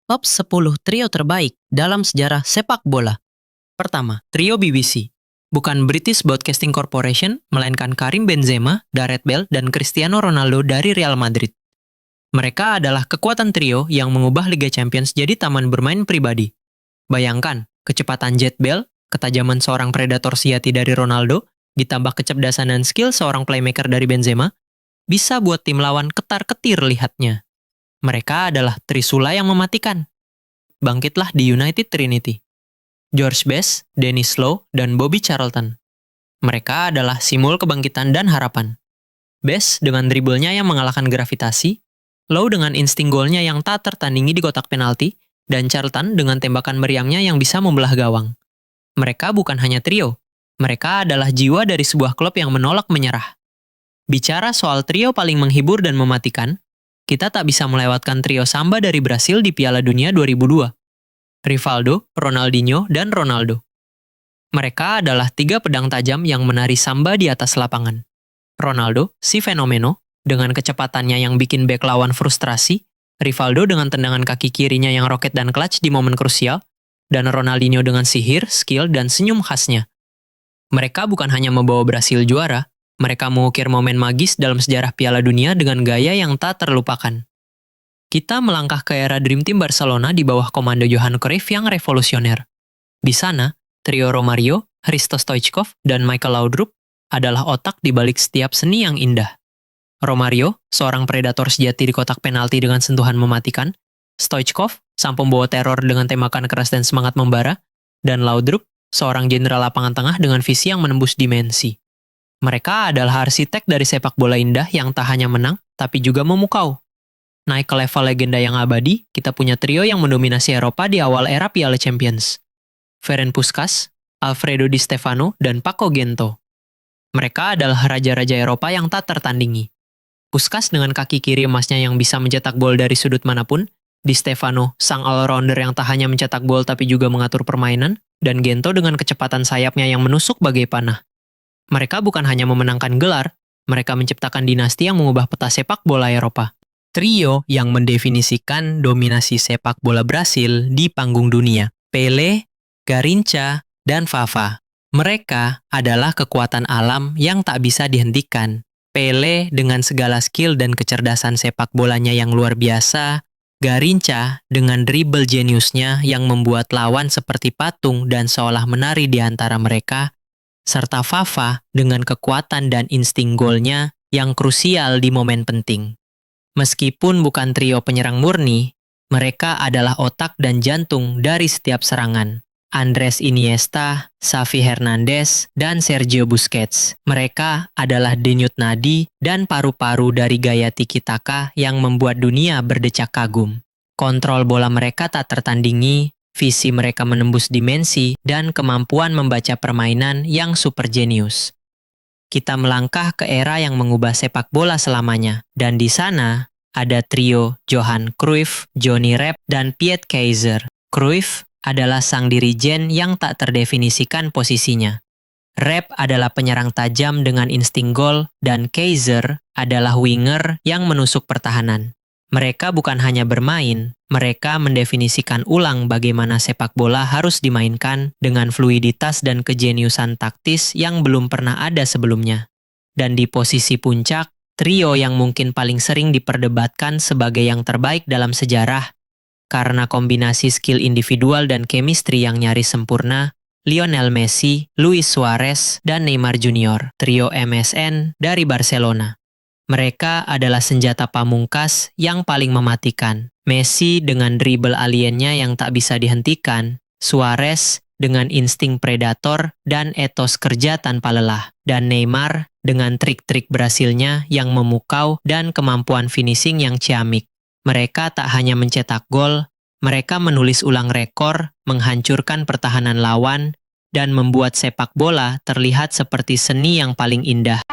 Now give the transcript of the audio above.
Top 10 trio terbaik dalam sejarah sepak bola. Pertama, trio BBC. Bukan British Broadcasting Corporation, melainkan Karim Benzema, Gareth Bale, dan Cristiano Ronaldo dari Real Madrid. Mereka adalah kekuatan trio yang mengubah Liga Champions jadi taman bermain pribadi. Bayangkan, kecepatan Jet Bale, ketajaman seorang predator sejati dari Ronaldo, ditambah kecerdasan dan skill seorang playmaker dari Benzema, bisa buat tim lawan ketar-ketir lihatnya. Mereka adalah trisula yang mematikan. Bangkitlah di United Trinity. George Best, Dennis Law, dan Bobby Charlton. Mereka adalah simbol kebangkitan dan harapan. Best dengan dribblenya yang mengalahkan gravitasi, Law dengan insting golnya yang tak tertandingi di kotak penalti, dan Charlton dengan tembakan meriamnya yang bisa membelah gawang. Mereka bukan hanya trio, mereka adalah jiwa dari sebuah klub yang menolak menyerah. Bicara soal trio paling menghibur dan mematikan, kita tak bisa melewatkan trio Samba dari Brasil di Piala Dunia 2002. Rivaldo, Ronaldinho, dan Ronaldo. Mereka adalah tiga pedang tajam yang menari samba di atas lapangan. Ronaldo, si fenomeno, dengan kecepatannya yang bikin bek lawan frustrasi, Rivaldo dengan tendangan kaki kirinya yang roket dan clutch di momen krusial, dan Ronaldinho dengan sihir, skill, dan senyum khasnya. Mereka bukan hanya membawa Brasil juara, mereka mengukir momen magis dalam sejarah Piala Dunia dengan gaya yang tak terlupakan. Kita melangkah ke era Dream Team Barcelona di bawah komando Johan Cruyff yang revolusioner. Di sana, trio Romario, Hristo Stoichkov, dan Michael Laudrup adalah otak di balik setiap seni yang indah. Romario, seorang predator sejati di kotak penalti dengan sentuhan mematikan, Stoichkov, sang pembawa teror dengan tembakan keras dan semangat membara, dan Laudrup, seorang jenderal lapangan tengah dengan visi yang menembus dimensi. Mereka adalah arsitek dari sepak bola indah yang tak hanya menang, tapi juga memukau. Naik ke level legenda yang abadi, kita punya trio yang mendominasi Eropa di awal era Piala Champions. Ferenc Puskás, Alfredo Di Stefano, dan Paco Gento. Mereka adalah raja-raja Eropa yang tak tertandingi. Puskás dengan kaki kiri emasnya yang bisa mencetak gol dari sudut manapun, Di Stefano, sang all-rounder yang tak hanya mencetak gol tapi juga mengatur permainan, dan Gento dengan kecepatan sayapnya yang menusuk bagai panah. Mereka bukan hanya memenangkan gelar, mereka menciptakan dinasti yang mengubah peta sepak bola Eropa. Trio yang mendefinisikan dominasi sepak bola Brasil di panggung dunia. Pelé, Garrincha, dan Vava. Mereka adalah kekuatan alam yang tak bisa dihentikan. Pelé dengan segala skill dan kecerdasan sepak bolanya yang luar biasa, Garrincha dengan dribble jeniusnya yang membuat lawan seperti patung dan seolah menari di antara mereka, serta Vava dengan kekuatan dan insting golnya yang krusial di momen penting. Meskipun bukan trio penyerang murni, mereka adalah otak dan jantung dari setiap serangan. Andres Iniesta, Xavi Hernandez, dan Sergio Busquets. Mereka adalah denyut nadi dan paru-paru dari gaya tiki-taka yang membuat dunia berdecak kagum. Kontrol bola mereka tak tertandingi, visi mereka menembus dimensi, dan kemampuan membaca permainan yang super jenius. Kita melangkah ke era yang mengubah sepak bola selamanya, dan di sana ada trio Johan Cruyff, Johnny Rep, dan Piet Keizer. Cruyff adalah sang dirijen yang tak terdefinisikan posisinya. Rep adalah penyerang tajam dengan insting gol, dan Keizer adalah winger yang menusuk pertahanan. Mereka bukan hanya bermain, mereka mendefinisikan ulang bagaimana sepak bola harus dimainkan dengan fluiditas dan kejeniusan taktis yang belum pernah ada sebelumnya. Dan di posisi puncak, trio yang mungkin paling sering diperdebatkan sebagai yang terbaik dalam sejarah, karena kombinasi skill individual dan chemistry yang nyaris sempurna, Lionel Messi, Luis Suarez, dan Neymar Junior, trio MSN dari Barcelona. Mereka adalah senjata pamungkas yang paling mematikan. Messi dengan dribble aliennya yang tak bisa dihentikan, Suarez dengan insting predator dan etos kerja tanpa lelah, dan Neymar dengan trik-trik Brasilnya yang memukau dan kemampuan finishing yang ciamik. Mereka tak hanya mencetak gol, mereka menulis ulang rekor, menghancurkan pertahanan lawan, dan membuat sepak bola terlihat seperti seni yang paling indah.